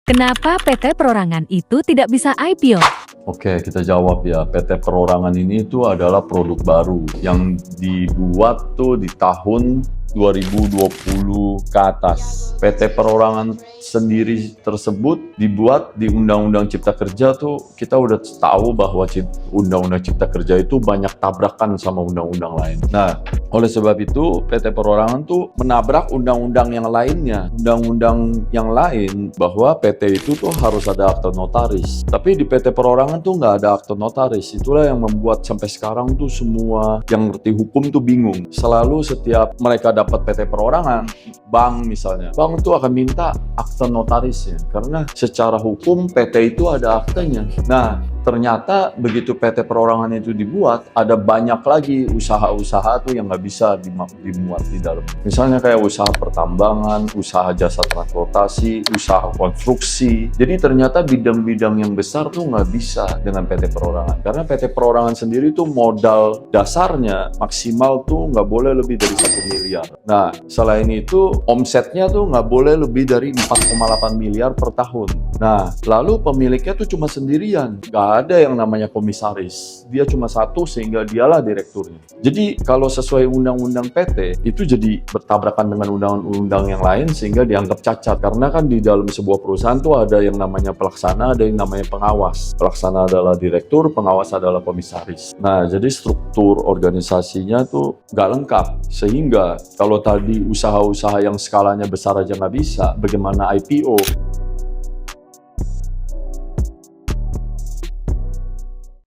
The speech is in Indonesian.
Kenapa PT Perorangan itu tidak bisa IPO? Oke, kita jawab ya. PT Perorangan ini itu adalah produk baru yang dibuat tuh di tahun 2020 ke atas. PT Perorangan sendiri tersebut dibuat di Undang-Undang Cipta Kerja tuh kita udah tahu bahwa Undang-Undang Cipta Kerja itu banyak tabrakan sama undang-undang lain. Nah, oleh sebab itu PT Perorangan tuh menabrak undang-undang yang lainnya. Undang-undang yang lain bahwa PT itu tuh harus ada akte notaris. Tapi di PT Perorangan tuh nggak ada akte notaris. Itulah yang membuat sampai sekarang tuh semua yang ngerti hukum tuh bingung. Selalu setiap mereka dapat PT Perorangan, bank misalnya, bank tuh akan minta akte notarisnya. Karena secara hukum PT itu ada aktenya. Nah, ternyata begitu PT Perorangan itu dibuat, ada banyak lagi usaha-usaha tuh yang nggak bisa dimuat di dalam. Misalnya kayak usaha pertambangan, usaha jasa transportasi, usaha konstruksi. Jadi ternyata bidang-bidang yang besar tuh nggak bisa dengan PT Perorangan. Karena PT Perorangan sendiri tuh modal dasarnya maksimal tuh nggak boleh lebih dari 1 miliar. Nah, selain itu omsetnya tuh nggak boleh lebih dari 4,8 miliar per tahun. Nah, lalu pemiliknya tuh cuma sendirian. Nggak ada yang namanya komisaris. Dia cuma satu sehingga dialah direkturnya. Jadi kalau sesuai undang-undang PT itu jadi bertabrakan dengan undang-undang yang lain sehingga dianggap cacat. Karena kan di dalam sebuah perusahaan tuh ada yang namanya pelaksana, ada yang namanya pengawas. Pelaksana adalah direktur, pengawas adalah komisaris. Nah, jadi struktur organisasinya tuh nggak lengkap. Sehingga kalau tadi usaha-usaha yang skalanya besar aja nggak bisa, bagaimana IPO?